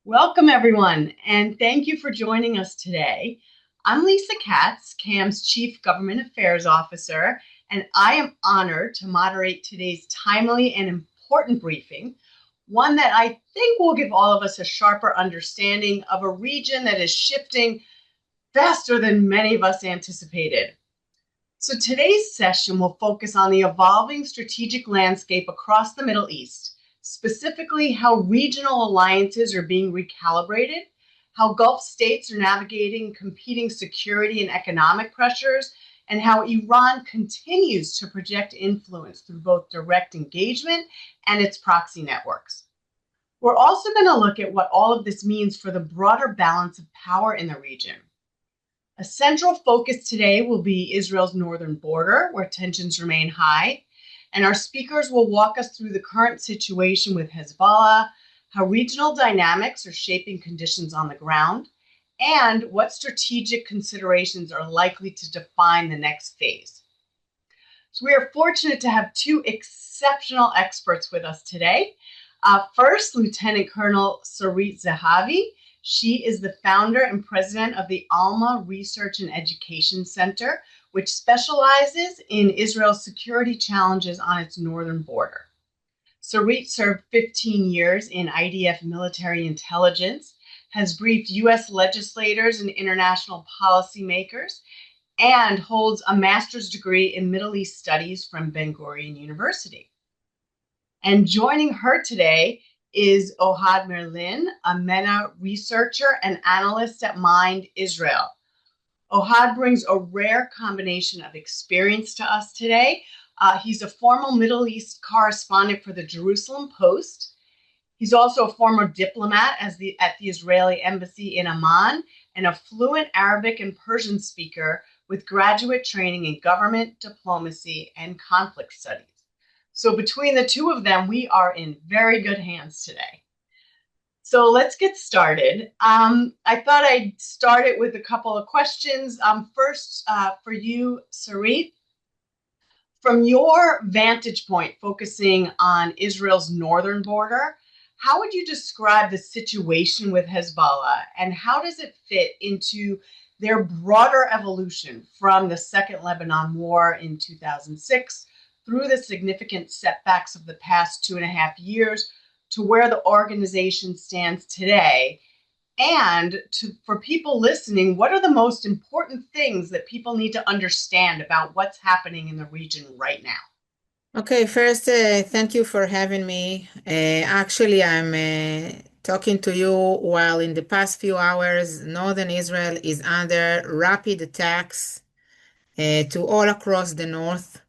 Welcome, everyone, and thank you for joining us today. I'm Lisa Katz, CAM's Chief Government Affairs Officer, and I am honored to moderate today's timely and important briefing, one that I think will give all of us a sharper understanding of a region that is shifting faster than many of us anticipated. So today's session will focus on the evolving strategic landscape across the Middle East, specifically how regional alliances are being recalibrated, how Gulf states are navigating competing security and economic pressures, and how Iran continues to project influence through both direct engagement and its proxy networks. We're also going to look at what all of this means for the broader balance of power in the region. A central focus today will be Israel's northern border, where tensions remain high, and our speakers will walk us through the current situation with Hezbollah, how regional dynamics are shaping conditions on the ground, and what strategic considerations are likely to define the next phase. So we are fortunate to have two exceptional experts with us today. First, Lieutenant Colonel Sarit Zehavi. She is the founder and president of the Alma Research and Education Center, which specializes in Israel's security challenges on its northern border. Sarit served 15 years in IDF military intelligence, has briefed U.S. legislators and international policymakers, and holds a master's degree in Middle East Studies from Ben-Gurion University. And joining her today is Ohad Merlin, a MENA researcher and analyst at Mind Israel. Ohad brings a rare combination of experience to us today. He's a former Middle East correspondent for the Jerusalem Post. He's also a former diplomat at the Israeli embassy in Amman and a fluent Arabic and Persian speaker with graduate training in government, diplomacy, and conflict studies. So between the two of them, we are in very good hands today. So let's get started. I thought I'd start it with a couple of questions. First, for you, Sarit, from your vantage point, focusing on Israel's northern border, how would you describe the situation with Hezbollah, and how does it fit into their broader evolution from the Second Lebanon War in 2006 through the significant setbacks of the past 2.5 years to where the organization stands today? And for people listening, what are the most important things that people need to understand about what's happening in the region right now? Okay, first, thank you for having me. Actually, I'm talking to you while in the past few hours, northern Israel is under rapid attacks to all across the north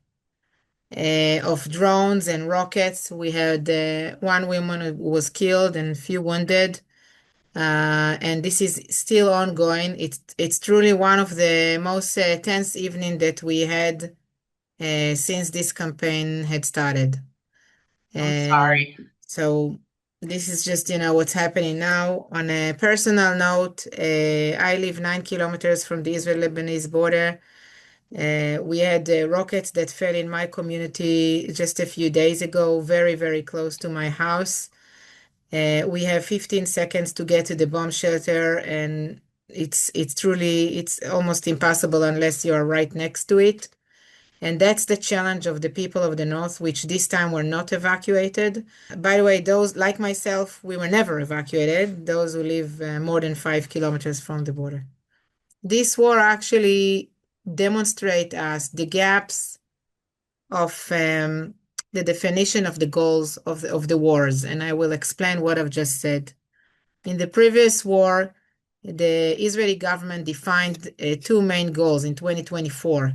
of drones and rockets. We had one woman who was killed and a few wounded, and this is still ongoing. It's truly one of the most tense evening that we had since this campaign had started. I'm And sorry. so this is just, what's happening now. On a personal note, I live 9 kilometers from the Israel-Lebanese border. We had rockets that fell in my community just a few days ago, very, very close to my house. We have 15 seconds to get to the bomb shelter, and it's almost impossible unless you are right next to it. And that's the challenge of the people of the North, which this time were not evacuated. By the way, those like myself, we were never evacuated, those who live more than 5 kilometers from the border. This war actually demonstrate us the gaps of the definition of the goals of the wars. And I will explain what I've just said. In the previous war, the Israeli government defined two main goals in 2024.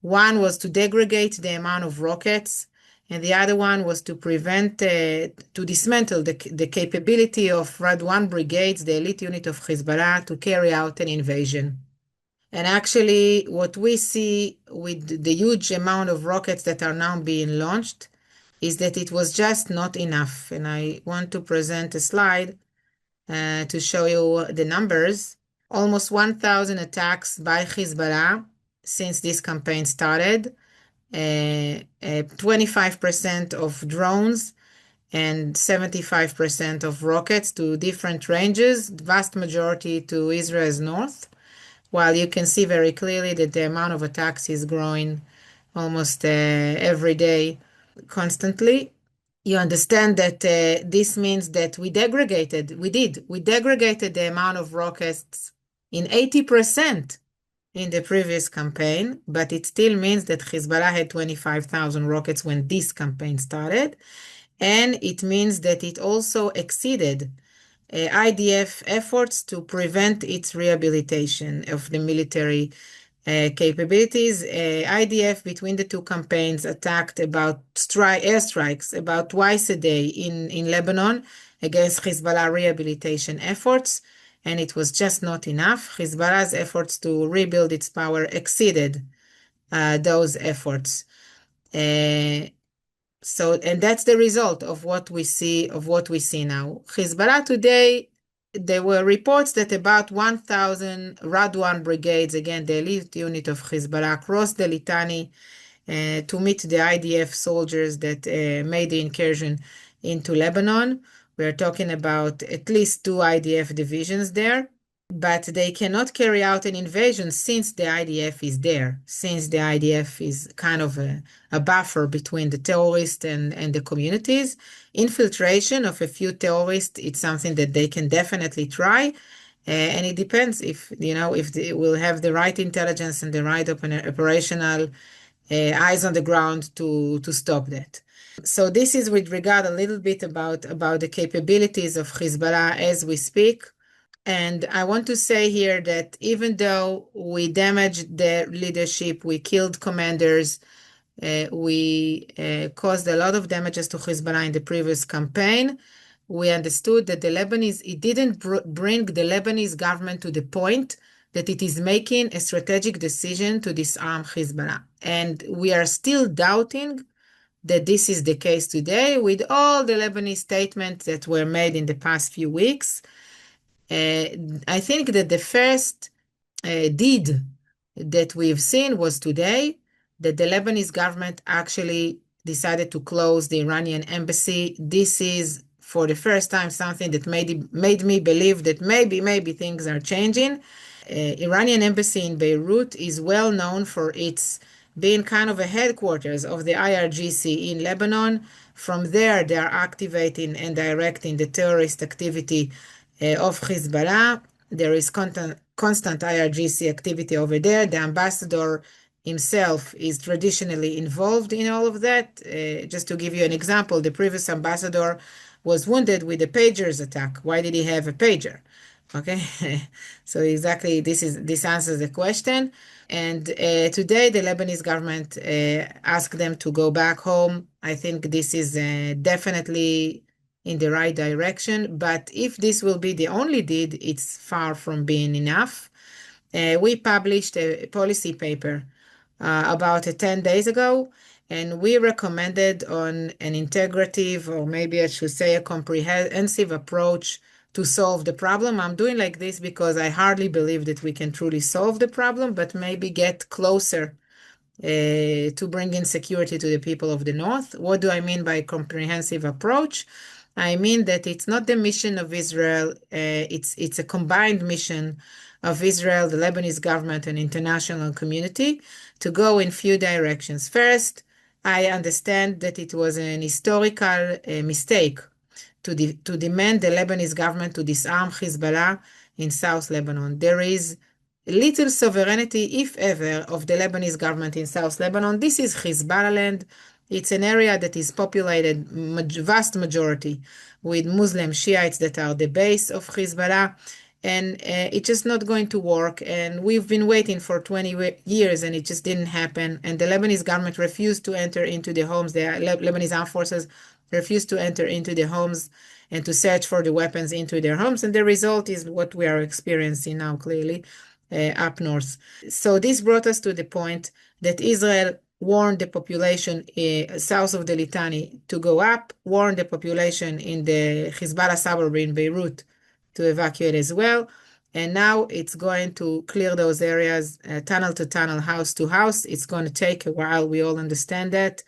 One was to degrade the amount of rockets, and the other one was to to dismantle the capability of Radwan brigades, the elite unit of Hezbollah, to carry out an invasion. And actually, what we see with the huge amount of rockets that are now being launched is that it was just not enough. And I want to present a slide to show you the numbers. Almost 1,000 attacks by Hezbollah since this campaign started, 25% of drones, and 75% of rockets to different ranges, vast majority to Israel's north, while you can see very clearly that the amount of attacks is growing almost every day, constantly. You understand that this means that we degraded the amount of rockets in 80% in the previous campaign, but it still means that Hezbollah had 25,000 rockets when this campaign started. And it means that it also exceeded IDF efforts to prevent its rehabilitation of the military capabilities. IDF between the two campaigns attacked about airstrikes about twice a day in Lebanon against Hezbollah rehabilitation efforts, and it was just not enough. Hezbollah's efforts to rebuild its power exceeded those efforts. And that's the result of what we see now. Hezbollah today, there were reports that about 1,000 Radwan brigades, again, the elite unit of Hezbollah, crossed the Litani to meet the IDF soldiers that made the incursion into Lebanon. We're talking about at least 2 IDF divisions there, but they cannot carry out an invasion since the IDF is there, since the IDF is kind of a buffer between the terrorists and the communities. Infiltration of a few terrorists, it's something that they can definitely try. And it depends if they will have the right intelligence and the right operational eyes on the ground to stop that. So this is with regard a little bit about the capabilities of Hezbollah as we speak. And I want to say here that even though we damaged the leadership, we killed commanders, we caused a lot of damages to Hezbollah in the previous campaign, we understood that it didn't bring the Lebanese government to the point that it is making a strategic decision to disarm Hezbollah. And we are still doubting that this is the case today with all the Lebanese statements that were made in the past few weeks. I think that the first deed that we've seen was today, that the Lebanese government actually decided to close the Iranian embassy. This is, for the first time, something that made me believe that maybe things are changing. Iranian embassy in Beirut is well known for its being kind of a headquarters of the IRGC in Lebanon. From there, they are activating and directing the terrorist activity of Hezbollah. There is constant IRGC activity over there. The ambassador himself is traditionally involved in all of that. Just to give you an example, the previous ambassador was wounded with a pager's attack. Why did he have a pager? Okay, so exactly this answers the question. And today the Lebanese government asked them to go back home. I think this is definitely in the right direction, but if this will be the only deed, it's far from being enough. We published a policy paper about 10 days ago, and we recommended on an integrative, or maybe I should say a comprehensive approach to solve the problem. I'm doing like this because I hardly believe that we can truly solve the problem, but maybe get closer to bring in security to the people of the North. What do I mean by comprehensive approach? I mean that it's not the mission of Israel, it's a combined mission of Israel, the Lebanese government, and international community to go in few directions. First, I understand that it was an historical mistake to demand the Lebanese government to disarm Hezbollah in South Lebanon. There is little sovereignty, if ever, of the Lebanese government in South Lebanon. This is Hezbollah land. It's an area that is populated, vast majority, with Muslim Shiites that are the base of Hezbollah, and it's just not going to work. And we've been waiting for 20 years, and it just didn't happen. And the Lebanese government refused to enter into the homes. The Lebanese armed forces refused to enter into the homes and to search for the weapons into their homes. And the result is what we are experiencing now, clearly, up north. So this brought us to the point that Israel warned the population south of the Litani to go up, warned the population in the Hezbollah suburb in Beirut to evacuate as well. And now it's going to clear those areas, tunnel to tunnel, house to house. It's going to take a while. We all understand that.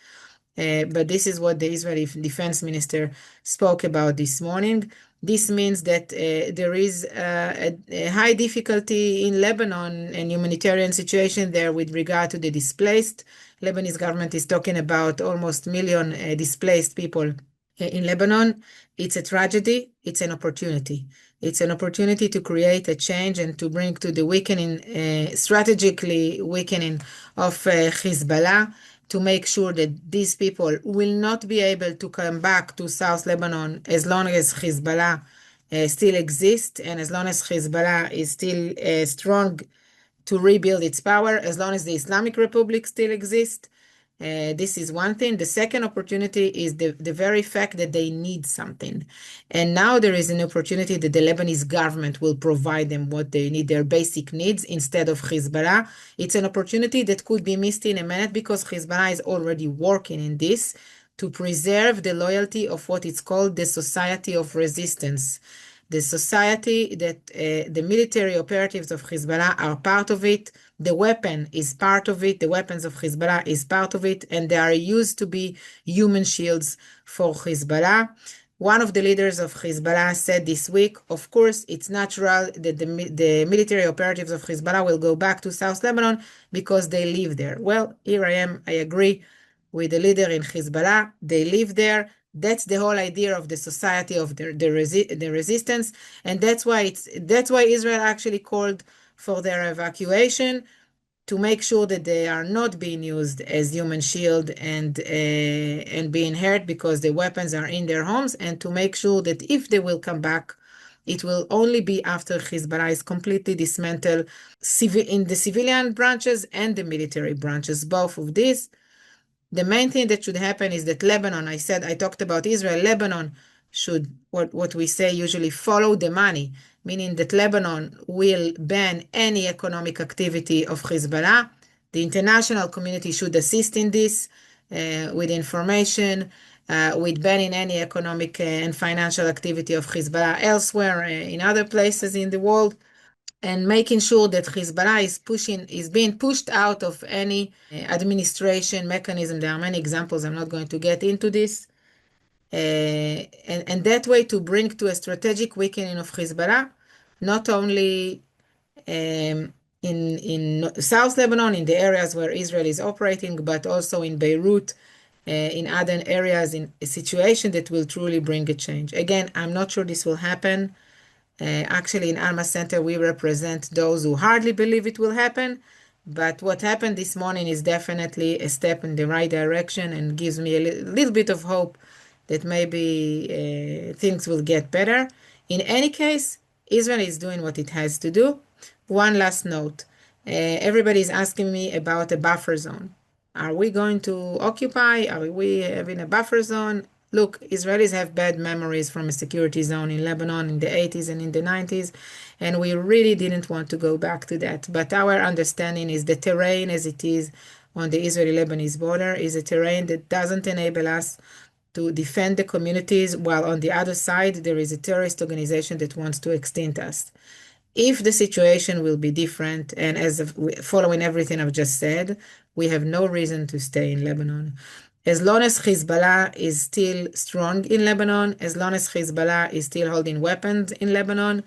But this is what the Israeli defense minister spoke about this morning. This means that there is a high difficulty in Lebanon and humanitarian situation there with regard to the displaced. Lebanese government is talking about almost million displaced people in Lebanon. It's a tragedy. It's an opportunity. It's an opportunity to create a change and to bring to the weakening, strategically weakening of Hezbollah, to make sure that these people will not be able to come back to South Lebanon as long as Hezbollah still exists, and as long as Hezbollah is still strong to rebuild its power, as long as the Islamic Republic still exists. This is one thing. The second opportunity is the very fact that they need something. And now there is an opportunity that the Lebanese government will provide them what they need, their basic needs, instead of Hezbollah. It's an opportunity that could be missed in a minute because Hezbollah is already working in this to preserve the loyalty of what it's called the society of resistance. The society that the military operatives of Hezbollah are part of it. The weapon is part of it. The weapons of Hezbollah is part of it, and they are used to be human shields for Hezbollah. One of the leaders of Hezbollah said this week, of course, it's natural that the military operatives of Hezbollah will go back to South Lebanon because they live there. Well, here I am. I agree with the leader in Hezbollah. They live there. That's the whole idea of the society of the resistance, and that's why Israel actually called for their evacuation, to make sure that they are not being used as human shield and being hurt because the weapons are in their homes, and to make sure that if they will come back, it will only be after Hezbollah is completely dismantled in the civilian branches and the military branches, both of these. The main thing that should happen is that Lebanon, I talked about Israel, Lebanon should, what we say usually, follow the money, meaning that Lebanon will ban any economic activity of Hezbollah. The international community should assist in this with information, with banning any economic and financial activity of Hezbollah elsewhere in other places in the world, and making sure that Hezbollah is being pushed out of any administration mechanism. There are many examples. I'm not going to get into this. And that way to bring to a strategic weakening of Hezbollah, not only in South Lebanon, in the areas where Israel is operating, but also in Beirut, in other areas, in a situation that will truly bring a change. Again, I'm not sure this will happen. Actually, in Alma Center, we represent those who hardly believe it will happen. But what happened this morning is definitely a step in the right direction and gives me a little bit of hope that maybe things will get better. In any case, Israel is doing what it has to do. One last note. Everybody is asking me about a buffer zone. Are we going to occupy? Are we having a buffer zone? Look, Israelis have bad memories from a security zone in Lebanon in the 80s and in the 90s, and we really didn't want to go back to that. But our understanding is the terrain as it is on the Israeli-Lebanese border is a terrain that doesn't enable us to defend the communities, while on the other side, there is a terrorist organization that wants to extinct us. If the situation will be different, and as following everything I've just said, we have no reason to stay in Lebanon. As long as Hezbollah is still strong in Lebanon, as long as Hezbollah is still holding weapons in Lebanon,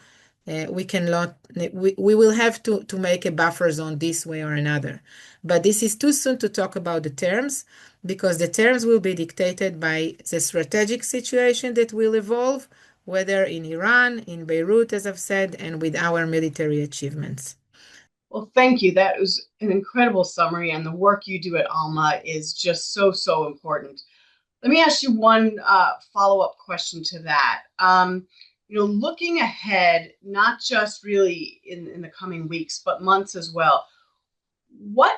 we will have to make a buffer zone this way or another. But this is too soon to talk about the terms, because the terms will be dictated by the strategic situation that will evolve, whether in Iran, in Beirut, as I've said, and with our military achievements. Well, thank you. That was an incredible summary, and the work you do at Alma is just so important. Let me ask you one follow-up question to that. Looking ahead, not just really in the coming weeks, but months as well, what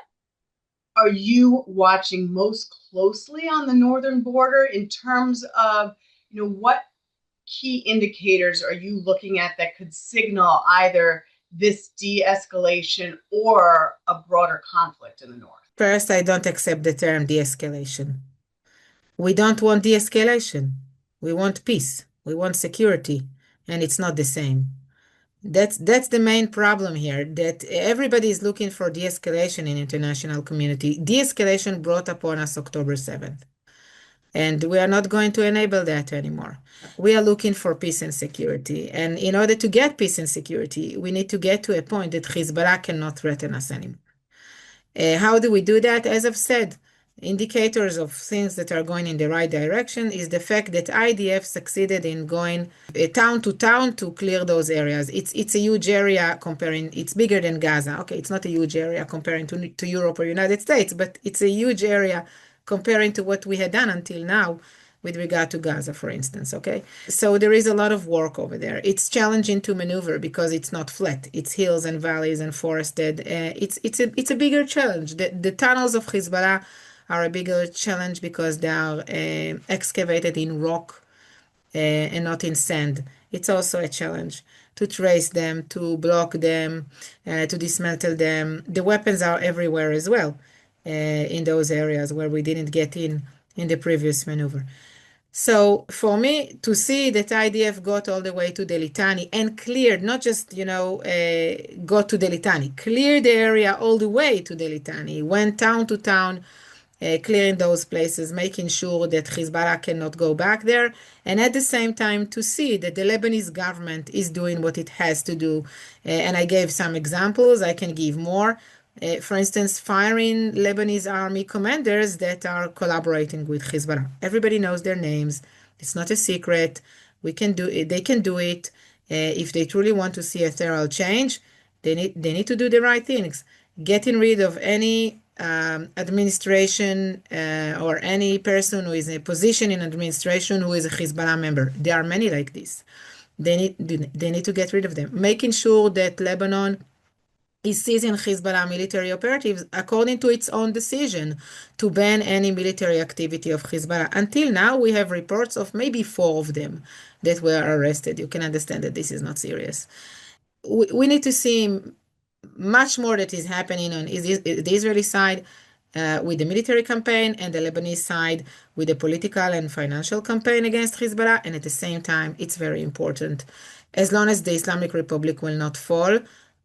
are you watching most closely on the northern border in terms of, what key indicators are you looking at that could signal either this de-escalation or a broader conflict in the north? First, I don't accept the term de-escalation. We don't want de-escalation. We want peace. We want security. And it's not the same. That's the main problem here, that everybody is looking for de-escalation in international community. De-escalation brought upon us October 7th. And we are not going to enable that anymore. We are looking for peace and security. And in order to get peace and security, we need to get to a point that Hezbollah cannot threaten us anymore. How do we do that? As I've said, indicators of things that are going in the right direction is the fact that IDF succeeded in going town to town to clear those areas. It's a huge area comparing, it's bigger than Gaza. Okay, it's not a huge area comparing to Europe or United States, but it's a huge area comparing to what we had done until now with regard to Gaza, for instance. Okay, so there is a lot of work over there. It's challenging to maneuver because it's not flat. It's hills and valleys and forested. It's a bigger challenge. The tunnels of Hezbollah are a bigger challenge because they are excavated in rock and not in sand. It's also a challenge to trace them, to block them, to dismantle them. The weapons are everywhere as well in those areas where we didn't get in the previous maneuver. So for me to see that IDF got all the way to the Litani and cleared, not just, got to the Litani, cleared the area all the way to the Litani, went town to town, clearing those places, making sure that Hezbollah cannot go back there, and at the same time to see that the Lebanese government is doing what it has to do. And I gave some examples, I can give more. For instance, firing Lebanese army commanders that are collaborating with Hezbollah. Everybody knows their names. It's not a secret. We can do it. They can do it. If they truly want to see a thorough change, they need to do the right things. Getting rid of any administration or any person who is in a position in administration who is a Hezbollah member. There are many like this. They need to get rid of them. Making sure that Lebanon is seizing Hezbollah military operatives according to its own decision to ban any military activity of Hezbollah. Until now, we have reports of maybe 4 of them that were arrested. You can understand that this is not serious. We need to see much more that is happening on the Israeli side with the military campaign and the Lebanese side with the political and financial campaign against Hezbollah. And at the same time, it's very important. As long as the Islamic Republic will not fall,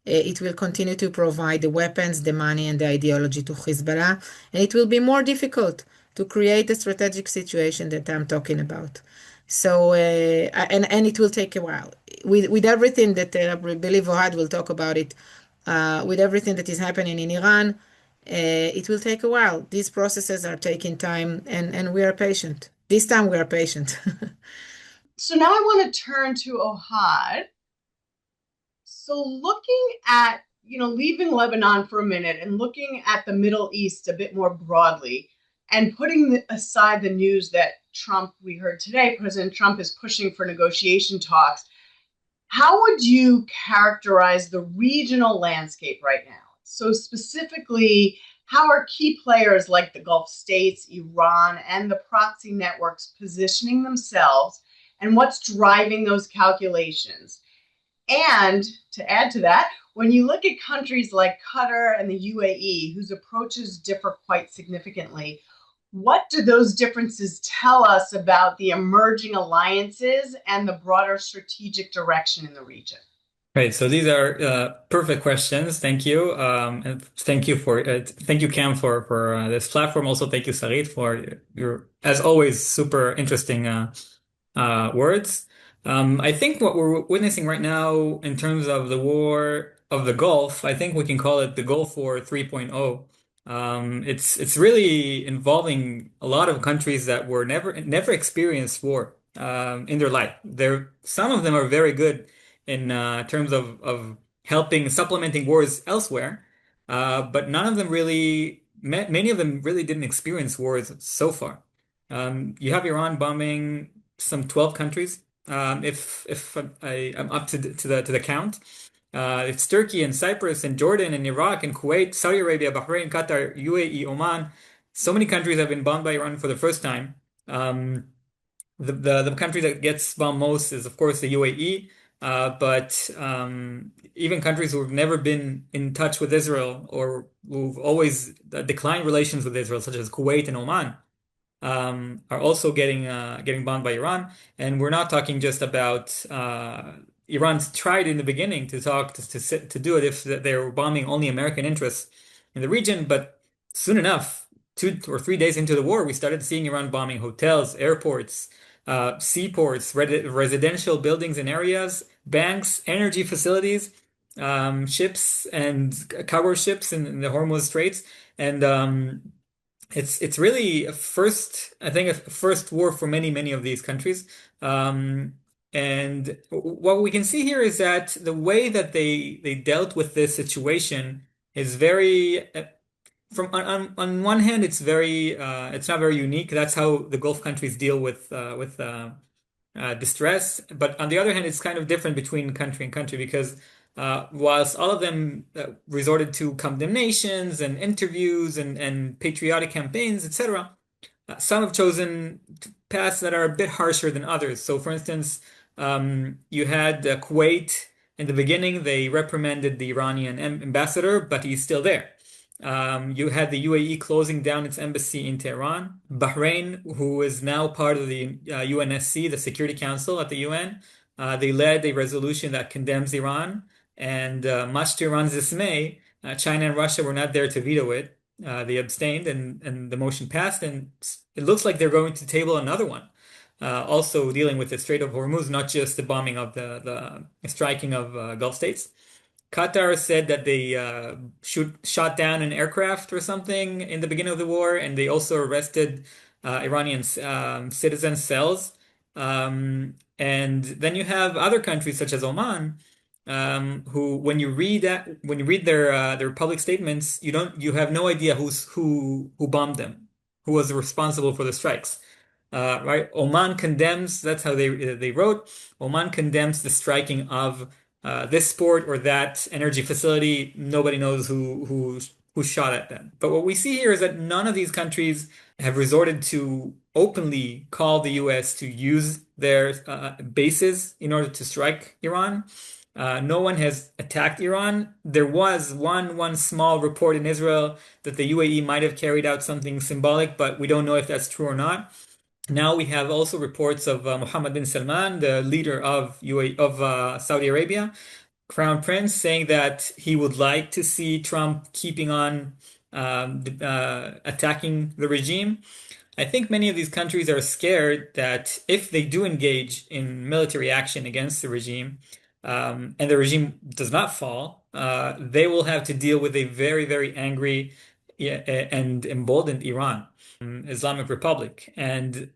it will continue to provide the weapons, the money, and the ideology to Hezbollah. And it will be more difficult to create the strategic situation that I'm talking about. So, and it will take a while. With everything that I believe Ohad will talk about it, with everything that is happening in Iran, it will take a while. These processes are taking time, and we are patient. This time we are patient. So now I want to turn to Ohad. So looking at, leaving Lebanon for a minute and looking at the Middle East a bit more broadly and putting aside the news that we heard today, President Trump is pushing for negotiation talks. How would you characterize the regional landscape right now? So specifically, how are key players like the Gulf states, Iran, and the proxy networks positioning themselves, and what's driving those calculations? And to add to that, when you look at countries like Qatar and the UAE, whose approaches differ quite significantly, what do those differences tell us about the emerging alliances and the broader strategic direction in the region? Right, so these are perfect questions. Thank you, and thank you, Cam, for this platform. Also, thank you, Sarit, for your, as always, super interesting words. I think what we're witnessing right now in terms of the war of the Gulf, I think we can call it the Gulf War 3.0. It's really involving a lot of countries that were never experienced war in their life. Some of them are very good in terms of helping supplementing wars elsewhere, but none of them really. Many of them really didn't experience wars so far. You have Iran bombing some 12 countries. If I'm up to the count. It's Turkey and Cyprus and Jordan and Iraq and Kuwait, Saudi Arabia, Bahrain, Qatar, UAE, Oman. So many countries have been bombed by Iran for the first time. The country that gets bombed most is, of course, the UAE. But even countries who have never been in touch with Israel or who've always declined relations with Israel, such as Kuwait and Oman, are also getting bombed by Iran. And we're not talking just about Iran's tried in the beginning to do it if they were bombing only American interests in the region, but soon enough, 2 or 3 days into the war, we started seeing Iran bombing hotels, airports, seaports, residential buildings and areas, banks, energy facilities, ships and cargo ships in the Hormuz Straits. And it's really a first, I think, a first war for many of these countries. And what we can see here is that the way that they dealt with this situation is very on one hand, it's not very unique. That's how the Gulf countries deal with distress. But on the other hand, it's kind of different between country and country because whilst all of them resorted to condemnations and interviews and patriotic campaigns, etc., some have chosen paths that are a bit harsher than others. So, for instance, you had Kuwait in the beginning. They reprimanded the Iranian ambassador, but he's still there. You had the UAE closing down its embassy in Tehran. Bahrain, who is now part of the UNSC, the Security Council at the UN, they led a resolution that condemns Iran. And much to Iran's dismay, China and Russia were not there to veto it. They abstained, and the motion passed. And it looks like they're going to table another one, also dealing with the Strait of Hormuz, not just the bombing of the striking of Gulf states. Qatar said that they shot down an aircraft or something in the beginning of the war, and they also arrested Iranian citizen cells. And then you have other countries such as Oman, who, when you read their public statements, you have no idea who bombed them, who was responsible for the strikes. Right? Oman condemns. That's how they wrote. Oman condemns the striking of this port or that energy facility. Nobody knows who shot at them. But what we see here is that none of these countries have resorted to openly call the US to use their bases in order to strike Iran. No one has attacked Iran. There was one small report in Israel that the UAE might have carried out something symbolic, but we don't know if that's true or not. Now we have also reports of Mohammed bin Salman, the leader of Saudi Arabia, Crown Prince, saying that he would like to see Trump keeping on attacking the regime. I think many of these countries are scared that if they do engage in military action against the regime, and the regime does not fall, they will have to deal with a very angry and emboldened Iran. Islamic Republic. And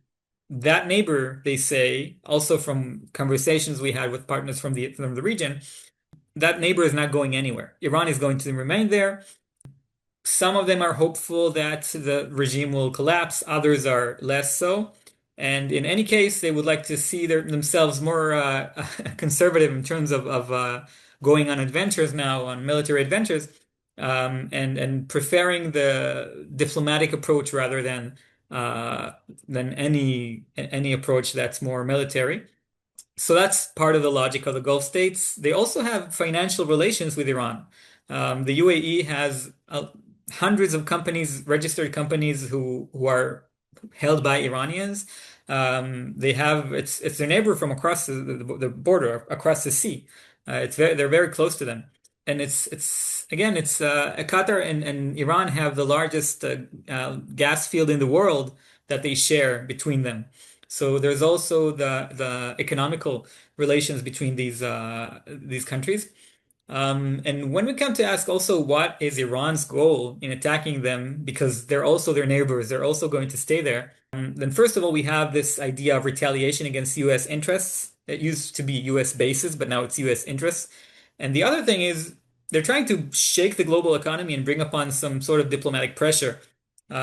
that neighbor, they say, also from conversations we had with partners from the region, that neighbor is not going anywhere. Iran is going to remain there. Some of them are hopeful that the regime will collapse. Others are less so. And in any case, they would like to see themselves more conservative in terms of going on adventures now, on military adventures. And preferring the diplomatic approach rather than any approach that's more military. So that's part of the logic of the Gulf states. They also have financial relations with Iran. The UAE has hundreds of companies, registered companies who are held by Iranians. It's their neighbor from across the border, across the sea. They're very close to them. And Qatar and Iran have the largest gas field in the world that they share between them. So there's also the economical relations between these countries. And when we come to ask also what is Iran's goal in attacking them, because they're also their neighbors, they're also going to stay there. Then first of all, we have this idea of retaliation against U.S. interests. It used to be U.S. bases, but now it's U.S. interests. And the other thing is they're trying to shake the global economy and bring upon some sort of diplomatic pressure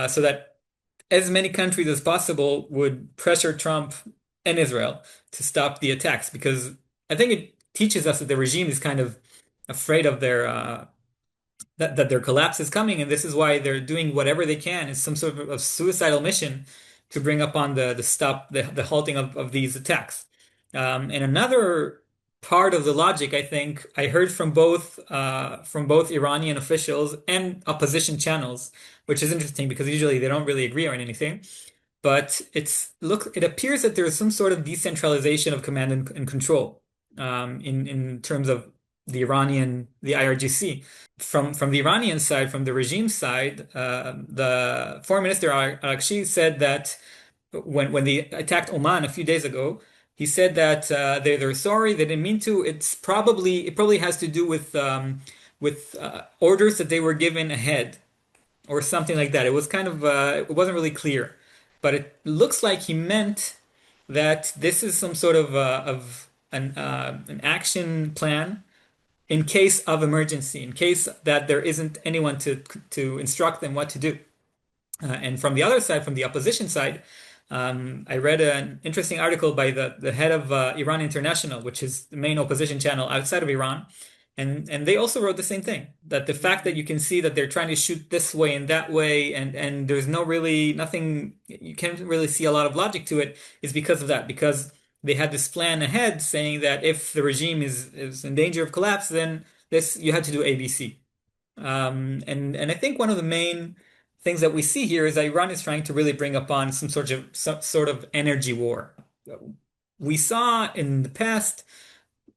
so that as many countries as possible would pressure Trump and Israel to stop the attacks. Because I think it teaches us that the regime is kind of afraid of that their collapse is coming, and this is why they're doing whatever they can. It's some sort of suicidal mission to bring upon the halting of these attacks. And another part of the logic, I think, I heard from both Iranian officials and opposition channels, which is interesting because usually they don't really agree on anything. But it appears that there is some sort of decentralization of command and control in terms of the IRGC. From the Iranian side, from the regime side, the foreign minister Araghchi said that when they attacked Oman a few days ago, he said that they're sorry, they didn't mean to. It probably has to do with orders that they were given ahead or something like that. It was kind of it wasn't really clear, but it looks like he meant that this is some sort of an action plan in case of emergency, in case that there isn't anyone to instruct them what to do. And from the other side, from the opposition side, I read an interesting article by the head of Iran International, which is the main opposition channel outside of Iran. And they also wrote the same thing, that the fact that you can see that they're trying to shoot this way and that way, and there's nothing, you can't really see a lot of logic to it, is because of that, because they had this plan ahead saying that if the regime is in danger of collapse, then you had to do ABC. And I think one of the main things that we see here is that Iran is trying to really bring upon some sort of energy war. We saw in the past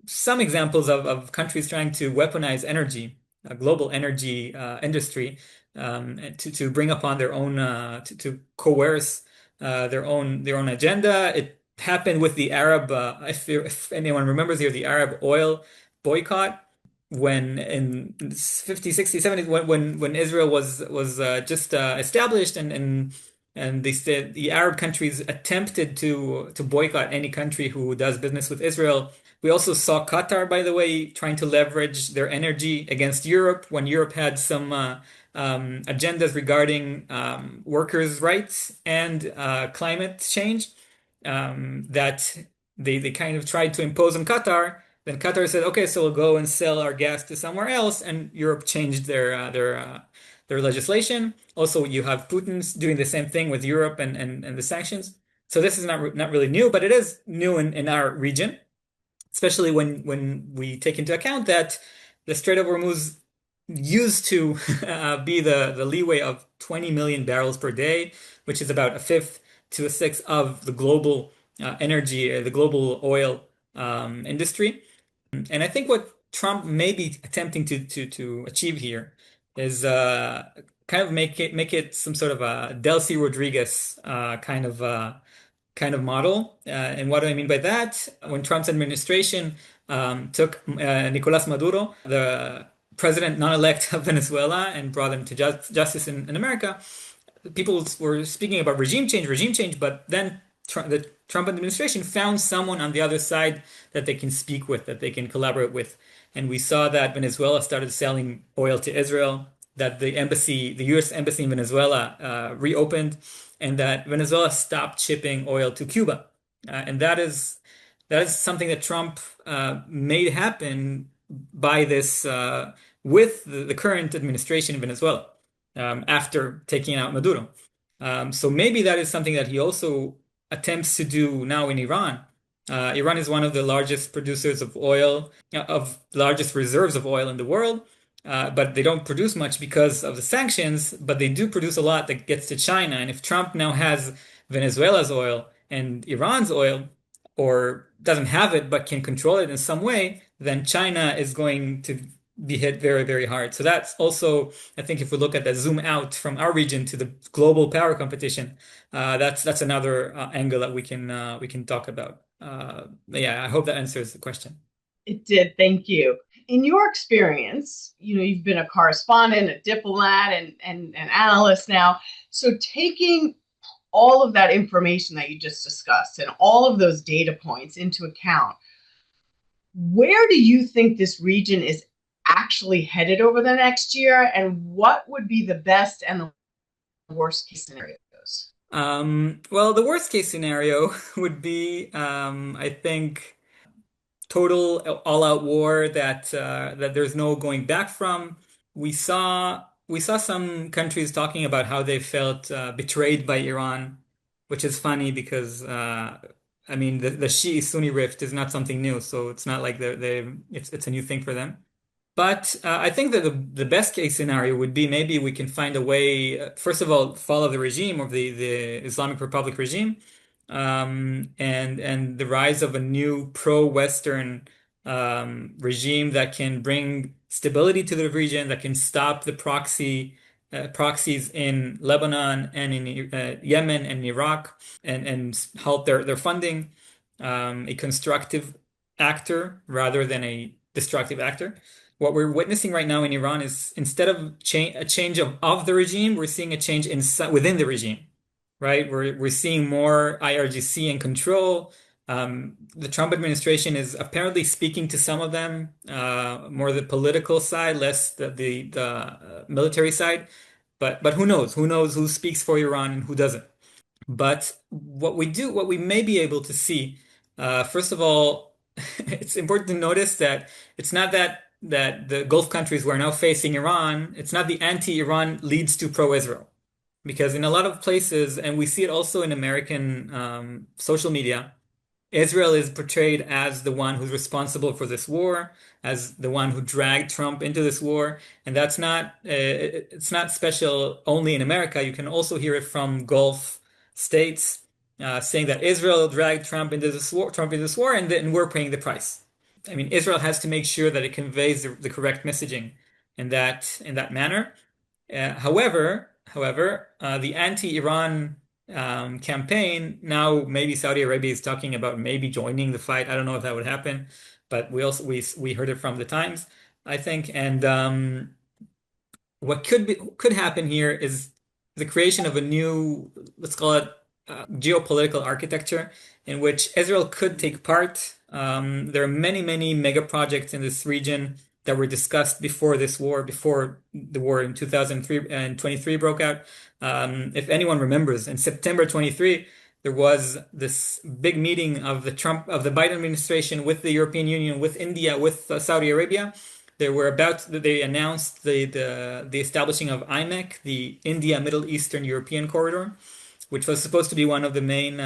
some examples of countries trying to weaponize energy, a global energy industry, to bring upon their own to coerce their own agenda. It happened with the Arab, if anyone remembers here, the Arab oil boycott when in 50s, 60s, 70s, when Israel was just established, and they said the Arab countries attempted to boycott any country who does business with Israel. We also saw Qatar, by the way, trying to leverage their energy against Europe when Europe had some agendas regarding workers' rights and climate change that they kind of tried to impose on Qatar. Then Qatar said, "Okay, so we'll go and sell our gas to somewhere else," and Europe changed their legislation. Also, you have Putin's doing the same thing with Europe and the sanctions. So this is not really new, but it is new in our region, especially when we take into account that the Strait of Hormuz used to be the leeway of 20 million barrels per day, which is about a fifth to a sixth of the global energy, the global oil industry. And I think what Trump may be attempting to achieve here is kind of make it some sort of a Delcy Rodriguez kind of model. And what do I mean by that? When Trump's administration took Nicolas Maduro, the president non-elect of Venezuela, and brought him to justice in America, people were speaking about regime change, but then the Trump administration found someone on the other side that they can speak with, that they can collaborate with. And we saw that Venezuela started selling oil to Israel, that the U.S. embassy in Venezuela reopened, and that Venezuela stopped shipping oil to Cuba. And that is something that Trump made happen by this with the current administration in Venezuela after taking out Maduro. So maybe that is something that he also attempts to do now in Iran. Iran is one of the largest producers of oil, of largest reserves of oil in the world, but they don't produce much because of the sanctions, but they do produce a lot that gets to China. And if Trump now has Venezuela's oil and Iran's oil, or doesn't have it but can control it in some way, then China is going to be hit very, very hard. So that's also, I think, if we look at that zoom out from our region to the global power competition, that's another angle that we can talk about. Yeah, I hope that answers the question. It did. Thank you. In your experience, you've been a correspondent, a diplomat, and an analyst now. So taking all of that information that you just discussed and all of those data points into account, where do you think this region is actually headed over the next year, and what would be the best and the worst case scenarios? Well, the worst case scenario would be, I think, total all-out war that there's no going back from. We saw some countries talking about how they felt betrayed by Iran, which is funny because I mean the Shi'i-Sunni rift is not something new, so it's not like it's a new thing for them. But I think that the best case scenario would be maybe we can find a way, first of all, follow the regime of the Islamic Republic regime, and the rise of a new pro-Western regime that can bring stability to the region, that can stop the proxies in Lebanon and in Yemen and Iraq, and halt their funding. A constructive actor rather than a destructive actor. What we're witnessing right now in Iran is instead of a change of the regime, we're seeing a change within the regime, right? We're seeing more IRGC in control. The Trump administration is apparently speaking to some of them, more the political side, less the military side. But who knows? Who knows who speaks for Iran and who doesn't? But what we may be able to see, first of all, it's important to notice that it's not that the Gulf countries who are now facing Iran, it's not the anti-Iran leads to pro-Israel. Because in a lot of places, and we see it also in American social media, Israel is portrayed as the one who's responsible for this war, as the one who dragged Trump into this war, and that's not it's not special only in America. You can also hear it from Gulf states saying that Israel dragged Trump into this war, and we're paying the price. I mean, Israel has to make sure that it conveys the correct messaging in that manner. However, the anti-Iran campaign, now maybe Saudi Arabia is talking about maybe joining the fight. I don't know if that would happen, but we heard it from the Times, I think. And what could happen here is the creation of a new, let's call it geopolitical architecture in which Israel could take part. There are many mega projects in this region that were discussed before the war in 2003 and 23 broke out. If anyone remembers, in September 23, there was this big meeting of the Biden administration with the European Union, with India, with Saudi Arabia. They announced the establishing of IMEC, the India Middle Eastern European Corridor, which was supposed to be one of the main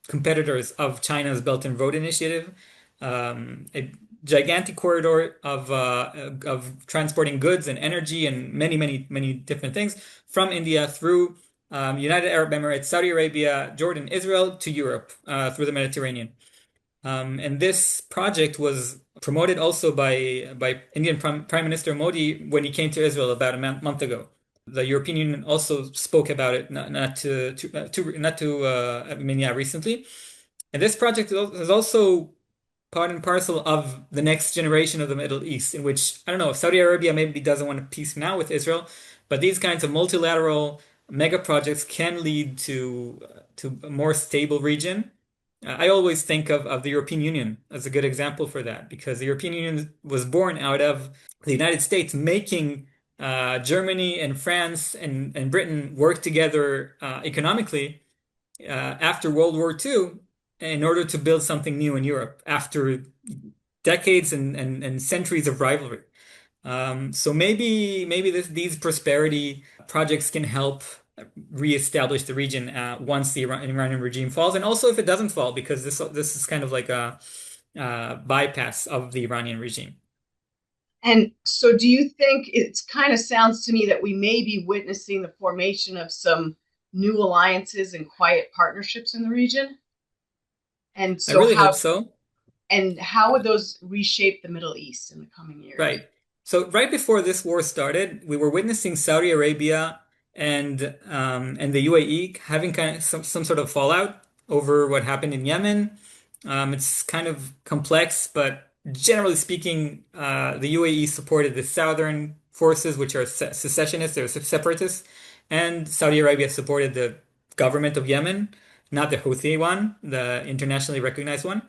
competitors of China's Belt and Road Initiative. A gigantic corridor of transporting goods and energy and many different things from India through United Arab Emirates, Saudi Arabia, Jordan, Israel to Europe through the Mediterranean. And this project was promoted also by Indian Prime Minister Modi when he came to Israel about a month ago. The European Union also spoke about it, recently. And this project is also part and parcel of the next generation of the Middle East, in which, I don't know, if Saudi Arabia maybe doesn't want peace now with Israel, but these kinds of multilateral mega projects can lead to a more stable region. I always think of the European Union as a good example for that, because the European Union was born out of the United States making Germany and France and Britain work together economically after World War II in order to build something new in Europe after decades and centuries of rivalry. So maybe these prosperity projects can help reestablish the region once the Iranian regime falls, and also if it doesn't fall, because this is kind of like a bypass of the Iranian regime. And so do you think, it kind of sounds to me that we may be witnessing the formation of some new alliances and quiet partnerships in the region? And so I really hope so. And how would those reshape the Middle East in the coming years? Right. So right before this war started, we were witnessing Saudi Arabia and the UAE having kind of some sort of fallout over what happened in Yemen. It's kind of complex, but generally speaking, the UAE supported the southern forces, which are secessionists, they're separatists, and Saudi Arabia supported the government of Yemen, not the Houthi one, the internationally recognized one.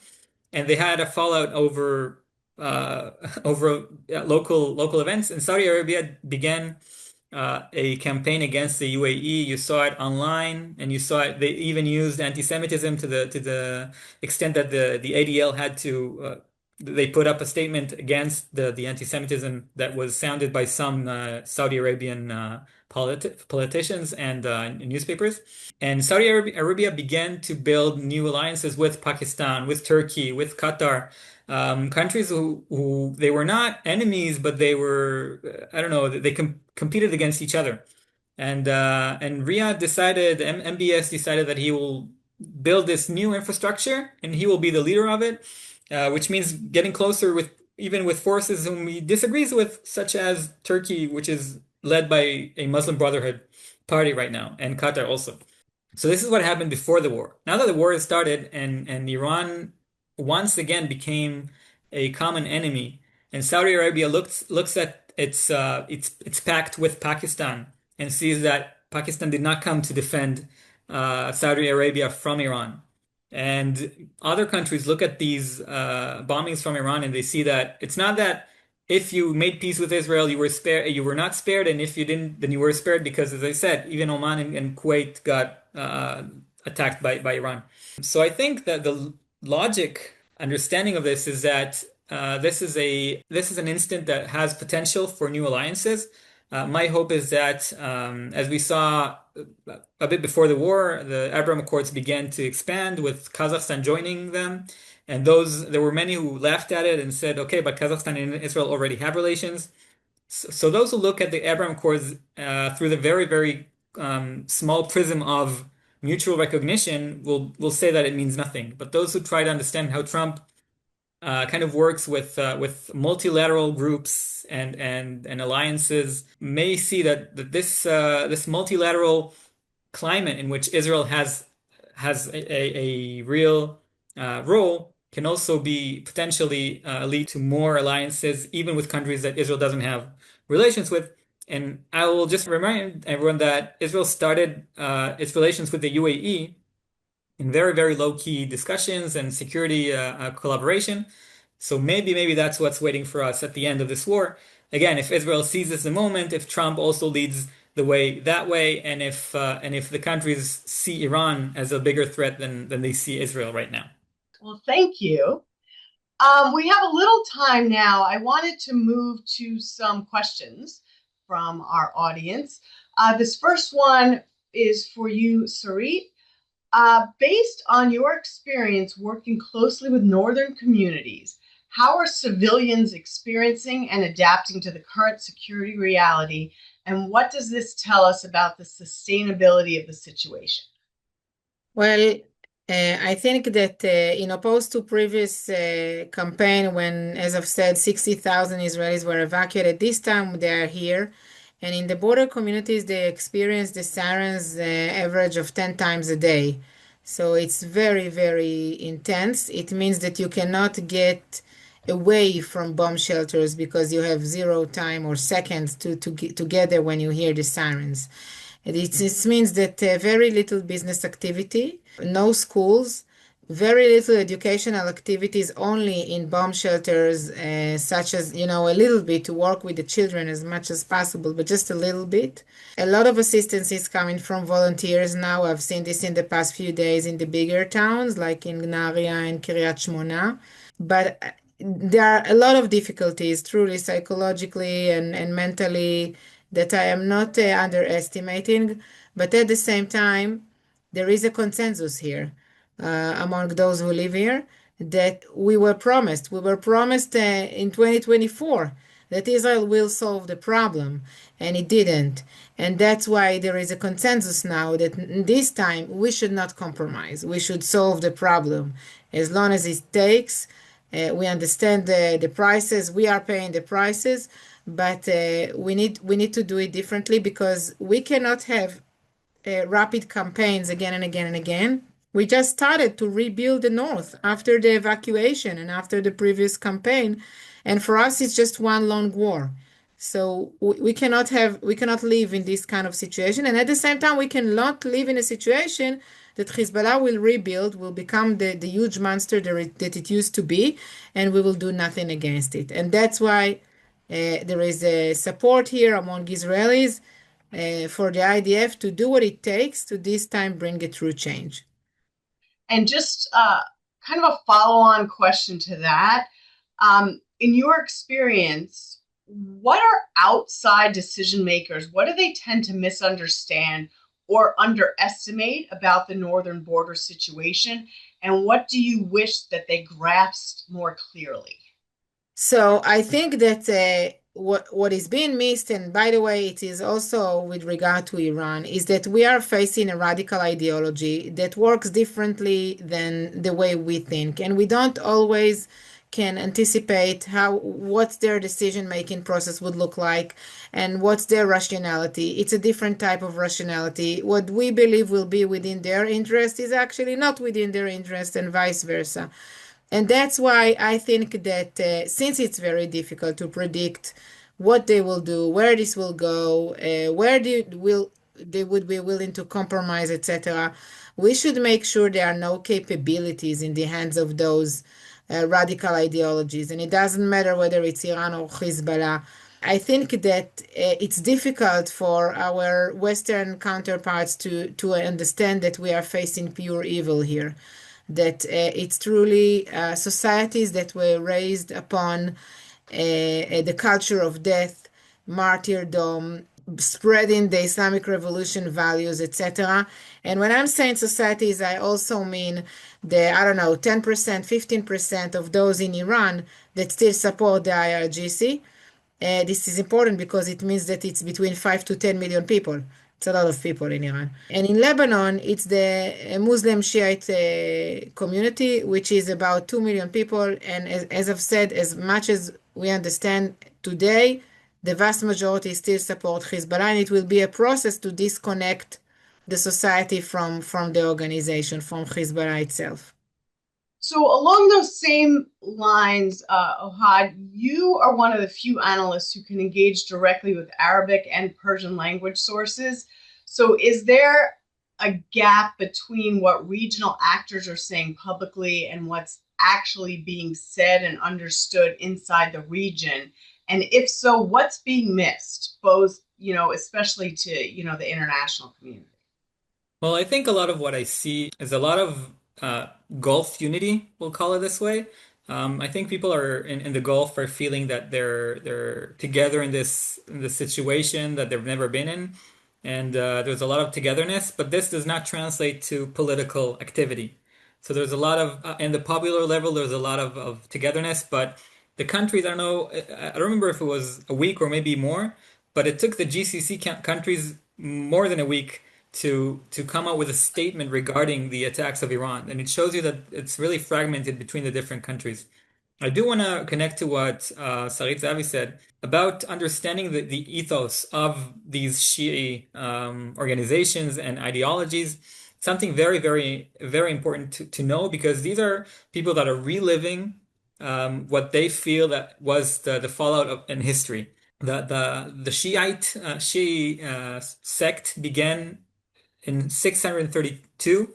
And they had a fallout over local events. And Saudi Arabia began a campaign against the UAE. You saw it online, and you saw it. They even used anti-Semitism to the extent that the ADL had to. They put up a statement against the anti-Semitism that was sounded by some Saudi Arabian politicians and newspapers. And Saudi Arabia began to build new alliances with Pakistan, with Turkey, with Qatar, countries who they were not enemies, but they were, I don't know, they competed against each other. And Riyadh decided, MBS decided that he will build this new infrastructure and he will be the leader of it. which means getting closer with even with forces whom he disagrees with, such as Turkey, which is led by a Muslim Brotherhood party right now, and Qatar also. So this is what happened before the war. Now that the war has started and Iran once again became a common enemy, and Saudi Arabia looks at its pact with Pakistan and sees that Pakistan did not come to defend Saudi Arabia from Iran. And other countries look at these bombings from Iran and they see that it's not that if you made peace with Israel, you were not spared, and if you didn't, then you were spared because, as I said, even Oman and Kuwait got attacked by Iran. So I think that the logic understanding of this is that this is an instant that has potential for new alliances. My hope is that, as we saw a bit before the war, the Abraham Accords began to expand with Kazakhstan joining them. And there were many who laughed at it and said, okay, but Kazakhstan and Israel already have relations. So those who look at the Abraham Accords through the very, very small prism of mutual recognition will say that it means nothing. But those who try to understand how Trump kind of works with multilateral groups and alliances may see that this multilateral climate in which Israel has a real role can also be potentially lead to more alliances, even with countries that Israel doesn't have relations with. And I will just remind everyone that Israel started its relations with the UAE in very, very low-key discussions and security collaboration. So maybe that's what's waiting for us at the end of this war. Again, if Israel seizes the moment, if Trump also leads the way that way, and if the countries see Iran as a bigger threat than they see Israel right now. Well, thank you. We have a little time now. I wanted to move to some questions from our audience. This first one is for you, Sarit. Based on your experience working closely with Northern communities, how are civilians experiencing and adapting to the current security reality? And what does this tell us about the sustainability of the situation? Well, I think that in opposed to previous campaign when, as I've said, 60,000 Israelis were evacuated, this time they are here. And in the border communities, they experience the sirens average of 10 times a day. So it's very, very intense. It means that you cannot get away from bomb shelters because you have zero time or seconds to get there when you hear the sirens. It means that very little business activity, no schools, very little educational activities, only in bomb shelters, such as, a little bit to work with the children as much as possible, but just a little bit. A lot of assistance is coming from volunteers now. I've seen this in the past few days in the bigger towns, like in Naria and Kiryat Shmona. But there are a lot of difficulties, truly psychologically and mentally, that I am not underestimating. But at the same time, there is a consensus here among those who live here that we were promised. We were promised in 2024 that Israel will solve the problem, and it didn't. And that's why there is a consensus now that this time we should not compromise. We should solve the problem as long as it takes. We understand the prices. We are paying the prices, but we need to do it differently because we cannot have rapid campaigns again and again and again. We just started to rebuild the North after the evacuation and after the previous campaign, and for us it's just one long war. So we cannot live in this kind of situation, and at the same time we cannot live in a situation that Hezbollah will rebuild, will become the huge monster that it used to be, and we will do nothing against it. And that's why there is a support here among Israelis for the IDF to do what it takes to this time bring a true change. And just kind of a follow-on question to that, in your experience, what are outside decision makers? What do they tend to misunderstand or underestimate about the northern border situation? And what do you wish that they grasped more clearly? So I think that what is being missed, and by the way, it is also with regard to Iran, is that we are facing a radical ideology that works differently than the way we think, and we don't always can anticipate what their decision-making process would look like and what's their rationality. It's a different type of rationality. What we believe will be within their interest is actually not within their interest, and vice versa. And that's why I think that since it's very difficult to predict what they will do, where this will go, they would be willing to compromise, etc., we should make sure there are no capabilities in the hands of those radical ideologies. And it doesn't matter whether it's Iran or Hezbollah. I think that it's difficult for our Western counterparts to understand that we are facing pure evil here, that it's truly societies that were raised upon the culture of death, martyrdom, spreading the Islamic Revolution values, etc. And when I'm saying societies, I also mean the, I don't know, 10%, 15% of those in Iran that still support the IRGC. This is important because it means that it's between 5 to 10 million people. It's a lot of people in Iran. And in Lebanon, it's the Muslim Shiite community, which is about 2 million people. And as I've said, as much as we understand today, the vast majority still support Hezbollah, and it will be a process to disconnect the society from the organization, from Hezbollah itself. So along those same lines, Ohad, you are one of the few analysts who can engage directly with Arabic and Persian language sources. So is there a gap between what regional actors are saying publicly and what's actually being said and understood inside the region? And if so, what's being missed, both, especially to, the international community? Well, I think a lot of what I see is a lot of Gulf unity, we'll call it this way. I think people are in the Gulf are feeling that they're together in this situation that they've never been in, and there's a lot of togetherness. But this does not translate to political activity. So there's a lot of in the popular level, there's a lot of togetherness, but the countries, I don't know, I don't remember if it was a week or maybe more, but it took the GCC countries more than a week to come out with a statement regarding the attacks of Iran. And it shows you that it's really fragmented between the different countries. I do want to connect to what Sarit Zehavi said about understanding the ethos of these Shi'i organizations and ideologies. Something very, very, very important to know, because these are people that are reliving what they feel that was the fallout in history. The Shiite Shi'i sect began in 632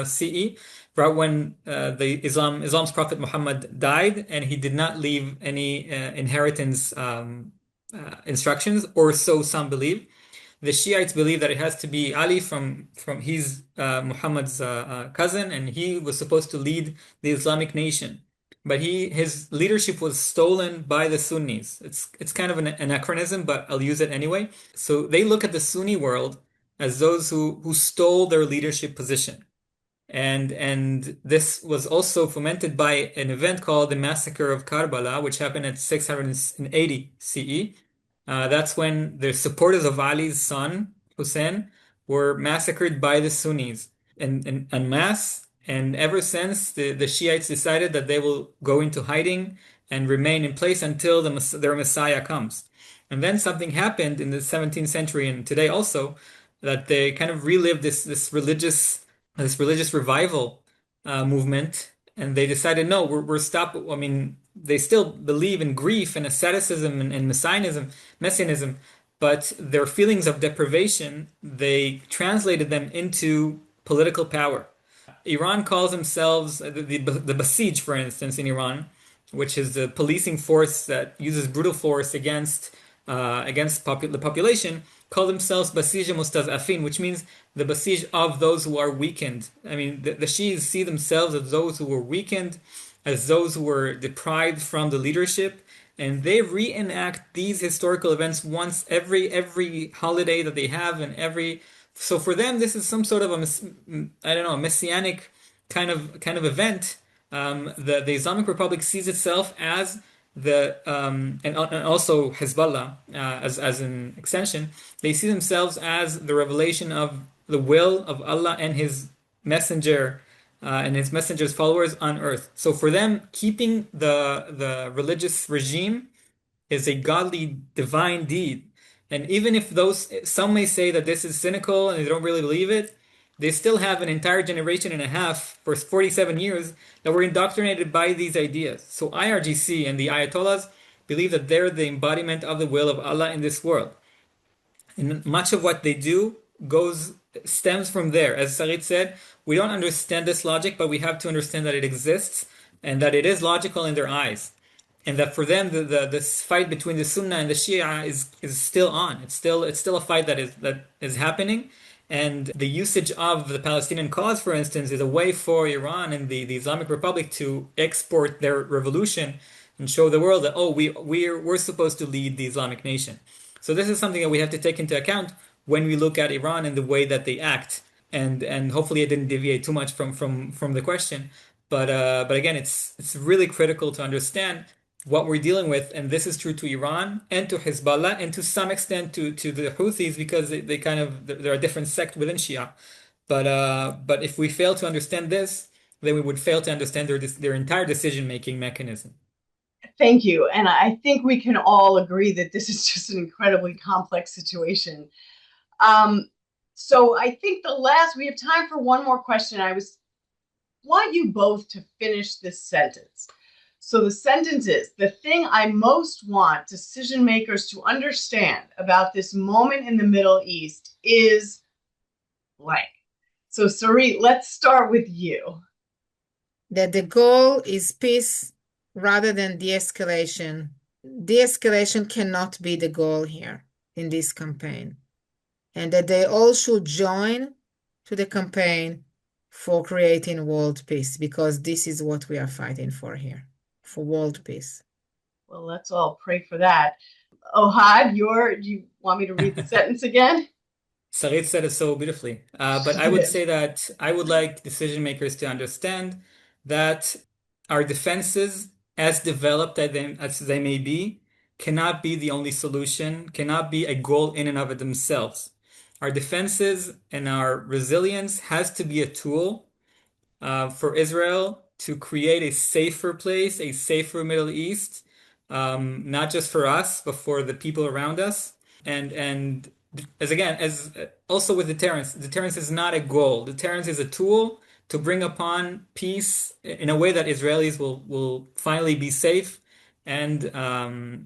CE, right when Islam's prophet Muhammad died, and he did not leave any inheritance instructions, or so some believe. The Shiites believe that it has to be Ali from he's Muhammad's cousin, and he was supposed to lead the Islamic nation. But his leadership was stolen by the Sunnis. It's kind of an anachronism, but I'll use it anyway. So they look at the Sunni world as those who stole their leadership position. And this was also fomented by an event called the Massacre of Karbala, which happened at 680 CE. That's when the supporters of Ali's son, Hussein, were massacred by the Sunnis en masse. And ever since, the Shiites decided that they will go into hiding and remain in place until their Messiah comes. And then something happened in the 17th century and today also, that they kind of relived this religious revival movement, and they decided, no, we're stop. I mean, they still believe in grief and asceticism and messianism, but their feelings of deprivation, they translated them into political power. Iran calls themselves the Basij, for instance, in Iran, which is the policing force that uses brutal force against the population, call themselves Basij Mustazafin, which means the Basij of those who are weakened. I mean, the Shi'is see themselves as those who were weakened, as those who were deprived from the leadership, and they reenact these historical events once every holiday that they have, and so for them this is some sort of a messianic kind of event. The Islamic Republic sees itself as and also Hezbollah as an extension, they see themselves as the revelation of the will of Allah and His messenger and His messenger's followers on earth. So for them, keeping the religious regime is a godly, divine deed. And even if some may say that this is cynical and they don't really believe it, they still have an entire generation and a half for 47 years that were indoctrinated by these ideas. So IRGC and the Ayatollahs believe that they're the embodiment of the will of Allah in this world. And much of what they do stems from there. As Sarit said, we don't understand this logic, but we have to understand that it exists and that it is logical in their eyes. And that for them, this fight between the Sunnah and the Shia is still on. It's still a fight that is happening. And the usage of the Palestinian cause, for instance, is a way for Iran and the Islamic Republic to export their revolution and show the world that, oh, we're supposed to lead the Islamic nation. So this is something that we have to take into account when we look at Iran and the way that they act. And hopefully it didn't deviate too much from the question. But again, it's really critical to understand what we're dealing with, and this is true to Iran and to Hezbollah and to some extent to the Houthis, because they're a different sect within Shia. But if we fail to understand this, then we would fail to understand their entire decision-making mechanism. Thank you. And I think we can all agree that this is just an incredibly complex situation. So I think we have time for one more question. I want you both to finish this sentence. So the sentence is, the thing I most want decision makers to understand about this moment in the Middle East is blank. So Sarit, let's start with you. That the goal is peace rather than de-escalation. De-escalation cannot be the goal here in this campaign. And that they all should join to the campaign for creating world peace, because this is what we are fighting for here. For world peace. Well, let's all pray for that. Ohad, do you want me to read the sentence again? Sarit said it so beautifully. But I would say that I would like decision makers to understand that our defenses, as developed as they may be, cannot be the only solution, cannot be a goal in and of it themselves. Our defenses and our resilience has to be a tool for Israel to create a safer place, a safer Middle East, not just for us, but for the people around us. And as also with deterrence is not a goal. Deterrence is a tool to bring upon peace in a way that Israelis will finally be safe, and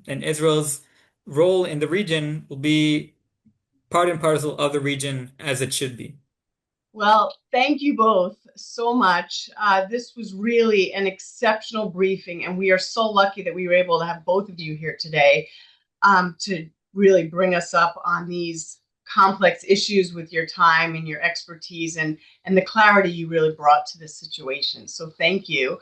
Israel's role in the region will be part and parcel of the region as it should be. Well, thank you both so much. This was really an exceptional briefing, and we are so lucky that we were able to have both of you here today to really bring us up on these complex issues with your time and your expertise and the clarity you really brought to this situation. So thank you.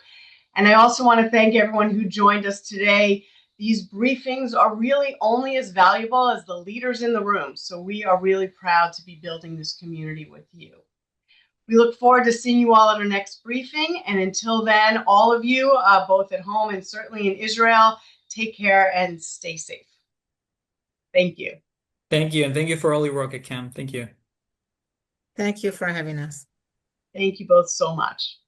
And I also want to thank everyone who joined us today. These briefings are really only as valuable as the leaders in the room. So we are really proud to be building this community with you. We look forward to seeing you all at our next briefing. And until then, all of you, both at home and certainly in Israel, take care and stay safe. Thank you. Thank you. And thank you for all your work at CAM. Thank you. Thank you for having us. Thank you both so much.